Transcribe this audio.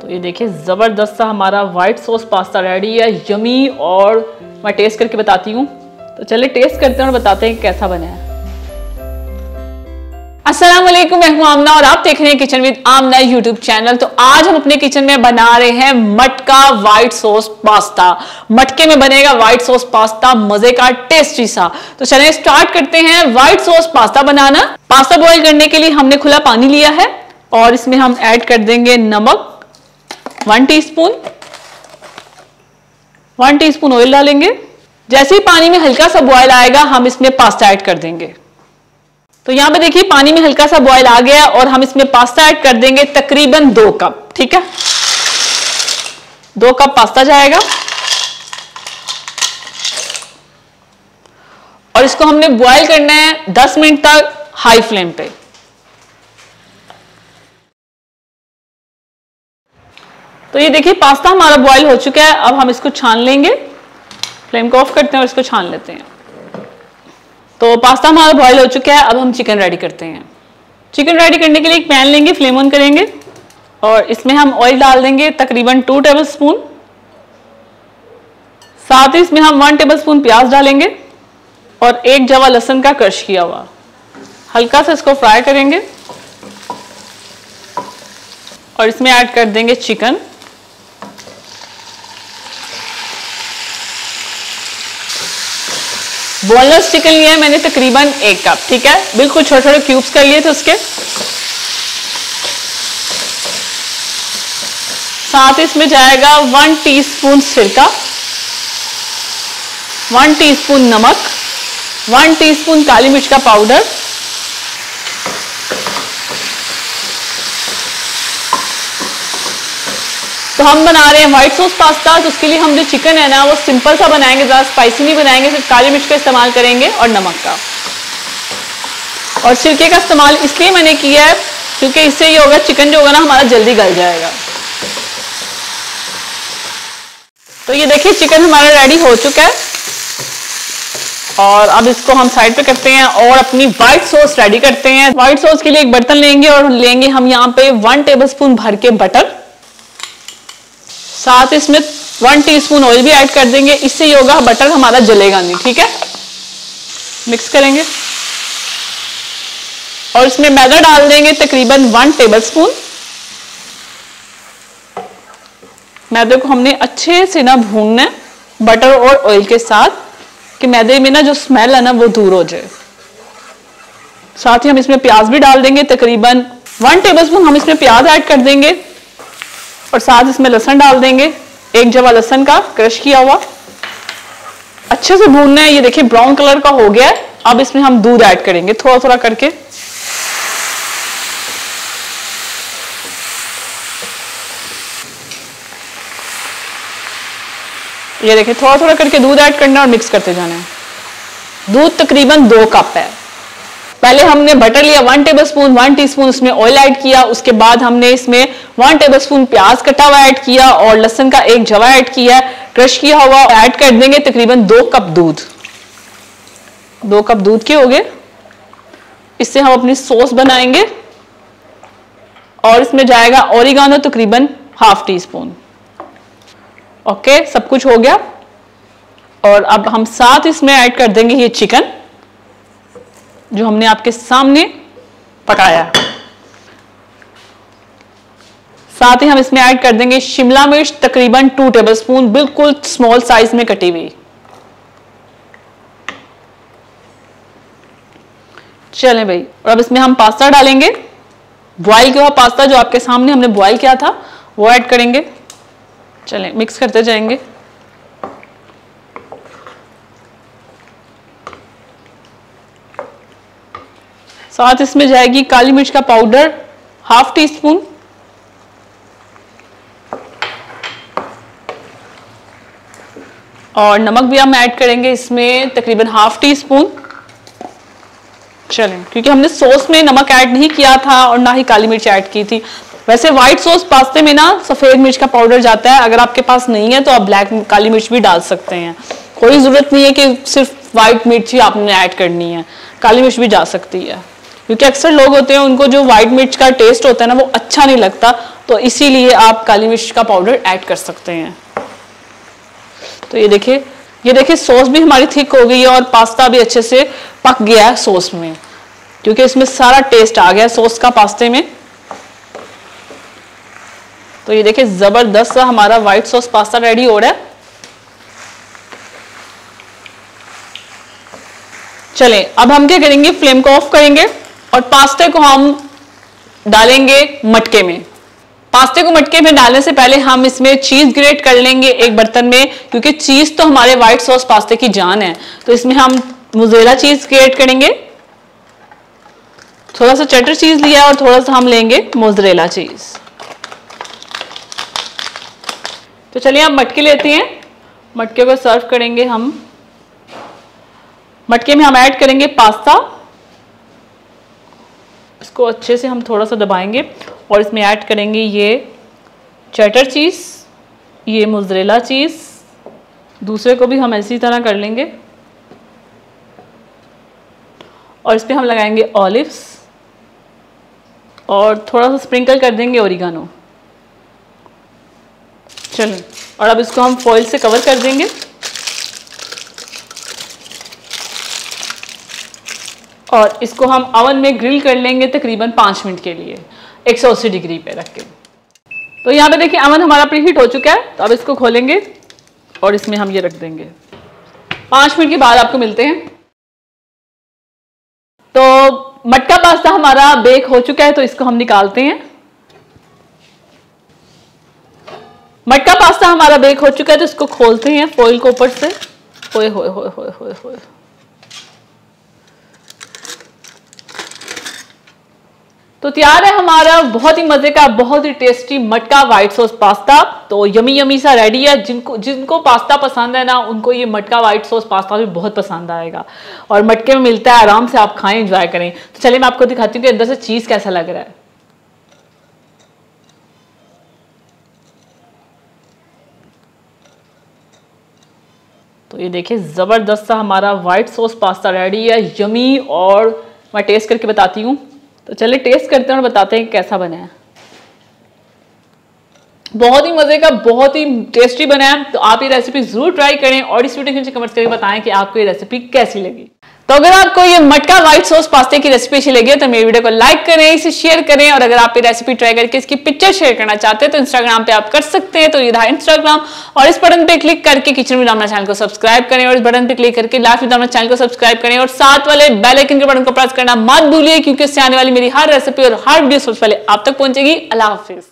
तो ये देखिए ज़बरदस्त सा हमारा वाइट सॉस पास्ता रेडी है, यमी। और मैं टेस्ट करके बताती हूँ। तो चलिए टेस्ट करते हैं और बताते हैं कैसा बना है। अस्सलाम वालेकुम, मैं हूं आमना और आप देख रहे हैं kitchen with Amna YouTube channel. तो आज हम अपने किचन में बना रहे हैं मटका वाइट सॉस पास्ता। मटके में बनेगा वाइट सॉस पास्ता, मजे का, टेस्टी सा। तो चलिए स्टार्ट करते हैं वाइट सॉस पास्ता बनाना। पास्ता बॉईल करने के लिए हमने खुला पानी लिया है और इसमें हम ऐड कर देंगे नमक 1 टीस्पून, 1 टीस्पून ऑयल डालेंगे। जैसे ही पानी में हल्का सा बॉयल आएगा हम इसमें पास्ता ऐड कर देंगे। तो यहां पे देखिए पानी में हल्का सा बॉयल आ गया और हम इसमें पास्ता ऐड कर देंगे तकरीबन 2 कप। ठीक है, 2 कप पास्ता जाएगा और इसको हमने बॉयल करना है 10 मिनट तक हाई फ्लेम पे। तो ये देखिए पास्ता हमारा बॉयल हो चुका है। अब हम इसको छान लेंगे। फ्लेम को ऑफ करते हैं और इसको छान लेते हैं। तो पास्ता हमारा बॉयल हो चुका है। अब हम चिकन रेडी करते हैं। चिकन रेडी करने के लिए एक पैन लेंगे, फ्लेम ऑन करेंगे और इसमें हम ऑयल डाल देंगे तकरीबन 2 टेबलस्पून। साथ ही इसमें हम 1 टेबलस्पून प्याज डालेंगे और 1 जवा लहसुन का क्रश किया हुआ। हल्का सा इसको फ्राई करेंगे और इसमें ऐड कर देंगे चिकन। बोनलेस चिकन लिया है मैंने तकरीबन 1 कप। ठीक है, बिल्कुल छोटे छोटे क्यूब्स कर लिए थे उसके। साथ इसमें जाएगा 1 टीस्पून सिरका, 1 टीस्पून नमक, 1 टीस्पून काली मिर्च का पाउडर, तो हम बना रहे हैं व्हाइट सॉस पास्ता। तो उसके लिए हम जो चिकन है ना वो सिंपल सा बनाएंगे, ज़्यादा स्पाइसी नहीं बनाएंगे, सिर्फ काली मिर्च का इस्तेमाल करेंगे और नमक का। और सिरके का इस्तेमाल इसलिए मैंने किया है क्योंकि इससे ये होगा चिकन जो होगा ना हमारा जल्दी गल जाएगा। तो ये देखिए चिकन हमारा रेडी हो चुका है और अब इसको हम साइड पे करते हैं और अपनी व्हाइट सॉस रेडी करते हैं। व्हाइट सॉस के लिए एक बर्तन लेंगे और लेंगे हम यहाँ पे 1 टेबलस्पून भर के बटर। साथ इसमें 1 टीस्पून ऑयल भी ऐड कर देंगे। इससे ये होगा बटर हमारा जलेगा नहीं। ठीक है, मिक्स करेंगे और इसमें मैदा डाल देंगे तकरीबन 1 टेबलस्पून। मैदे को हमने अच्छे से ना भूनना है बटर और ऑयल के साथ कि मैदे में ना जो स्मेल है ना वो दूर हो जाए। साथ ही हम इसमें प्याज भी डाल देंगे तकरीबन 1 टेबलस्पून हम इसमें प्याज ऐड कर देंगे और साथ इसमें लहसुन डाल देंगे, 1 जवा लहसुन का क्रश किया हुआ। अच्छे से भूनना है। ये देखिए ब्राउन कलर का हो गया है। अब इसमें हम दूध ऐड करेंगे थोड़ा थोड़ा करके। ये देखिए थोड़ा थोड़ा करके दूध ऐड करना और मिक्स करते जाना है। दूध तकरीबन 2 कप है। पहले हमने बटर लिया 1 टेबलस्पून, 1 टीस्पून उसमें ऑयल ऐड किया। उसके बाद हमने इसमें 1 टेबलस्पून प्याज कटा हुआ ऐड किया और लहसुन का 1 जवा ऐड किया, क्रश किया हुआ ऐड कर देंगे तकरीबन 2 कप दूध। 2 कप दूध के हो गए। इससे हम अपनी सॉस बनाएंगे और इसमें जाएगा ओरिगानो तकरीबन 1/2 टीस्पून। ओके, सब कुछ हो गया और अब हम साथ इसमें ऐड कर देंगे ये चिकन जो हमने आपके सामने पकाया। साथ ही हम इसमें ऐड कर देंगे शिमला मिर्च तकरीबन 2 टेबलस्पून, बिल्कुल स्मॉल साइज में कटी हुई। चलें भाई, और अब इसमें हम पास्ता डालेंगे। बॉयल किया हुआ पास्ता जो आपके सामने हमने बॉयल किया था वो ऐड करेंगे। चलें मिक्स करते जाएंगे। साथ इसमें जाएगी काली मिर्च का पाउडर 1/2 टीस्पून, और नमक भी हम ऐड करेंगे इसमें तकरीबन 1/2 टीस्पून। चलें, क्योंकि हमने सॉस में नमक ऐड नहीं किया था और ना ही काली मिर्च ऐड की थी। वैसे व्हाइट सॉस पास्ते में ना सफेद मिर्च का पाउडर जाता है, अगर आपके पास नहीं है तो आप ब्लैक काली मिर्च भी डाल सकते हैं। कोई जरूरत नहीं है कि सिर्फ व्हाइट मिर्च ही आपने ऐड करनी है, काली मिर्च भी जा सकती है। क्योंकि अक्सर लोग होते हैं उनको जो व्हाइट मिर्च का टेस्ट होता है ना वो अच्छा नहीं लगता, तो इसीलिए आप काली मिर्च का पाउडर ऐड कर सकते हैं। तो ये देखिए सॉस भी हमारी थिक हो गई है और पास्ता भी अच्छे से पक गया है सॉस में, क्योंकि इसमें सारा टेस्ट आ गया सॉस का पास्ते में। तो ये देखिए जबरदस्त सा हमारा व्हाइट सॉस पास्ता रेडी हो रहा है। चलें अब हम क्या करेंगे, फ्लेम को ऑफ करेंगे और पास्ते को हम डालेंगे मटके में। पास्ते को मटके में डालने से पहले हम इसमें चीज ग्रेट कर लेंगे एक बर्तन में, क्योंकि चीज तो हमारे व्हाइट सॉस पास्ते की जान है। तो इसमें हम मोज़रेला चीज ग्रेट करेंगे, थोड़ा सा चेडर चीज लिया और थोड़ा सा हम लेंगे मोज़रेला चीज। तो चलिए हम मटके लेते हैं, मटके को सर्व करेंगे हम। मटके में हम ऐड करेंगे पास्ता, इसको अच्छे से हम थोड़ा सा दबाएंगे और इसमें ऐड करेंगे ये चेडर चीज, ये मोज़रेला चीज, दूसरे को भी हम इसी तरह कर लेंगे और इस पर हम लगाएंगे ऑलिव्स और थोड़ा सा स्प्रिंकल कर देंगे ओरिगानो। चलिए और अब इसको हम फॉइल से कवर कर देंगे और इसको हम ओवन में ग्रिल कर लेंगे तकरीबन 5 मिनट के लिए 180 डिग्री पे रख के। तो यहाँ पे देखिए ओवन हमारा प्रीहीट हो चुका है। तो अब इसको खोलेंगे और इसमें हम ये रख देंगे। 5 मिनट के बाद आपको मिलते हैं। तो मटका पास्ता हमारा बेक हो चुका है, तो इसको हम निकालते हैं। मटका पास्ता हमारा बेक हो चुका है, तो इसको खोलते हैं फॉइल को ऊपर से। होए होए होए होए होए होए, तो तैयार है हमारा बहुत ही मजे का, बहुत ही टेस्टी मटका व्हाइट सॉस पास्ता। तो यमी यमी सा रेडी है। जिनको पास्ता पसंद है ना, उनको ये मटका व्हाइट सॉस पास्ता भी बहुत पसंद आएगा। और मटके में मिलता है, आराम से आप खाएं, एंजॉय करें। तो चलिए मैं आपको दिखाती हूँ कि अंदर से चीज कैसा लग रहा है। तो ये देखिए जबरदस्त सा हमारा व्हाइट सॉस पास्ता रेडी है, यमी। और मैं टेस्ट करके बताती हूँ। तो चलिए टेस्ट करते हैं और बताते हैं कैसा बना है। बहुत ही मजे का, बहुत ही टेस्टी बना है। तो आप ये रेसिपी जरूर ट्राई करें और इस वीडियो के नीचे कमेंट्स करके बताएं कि आपको ये रेसिपी कैसी लगी। तो अगर आपको ये मटका व्हाइट सॉस पास्ते की रेसिपी अच्छी लगी तो मेरी वीडियो को लाइक करें, इसे शेयर करें। और अगर आप ये रेसिपी ट्राई करके इसकी पिक्चर शेयर करना चाहते हैं तो इंस्टाग्राम पे आप कर सकते हैं। तो ये रहा इंस्टाग्राम, और इस बटन पे क्लिक करके किचन विद आमना चैनल को सब्सक्राइब करें और इस बटन पे क्लिक करके लाइफ विद आमना चैनल को सब्सक्राइब करें और साथ वाले बेल आइकन के बटन को प्रेस करना मत भूलिए, क्योंकि इससे आने वाली मेरी हर रेसिपी और हर वीडियो सबसे पहले आप तक पहुंचेगी। अल्लाह हाफिज।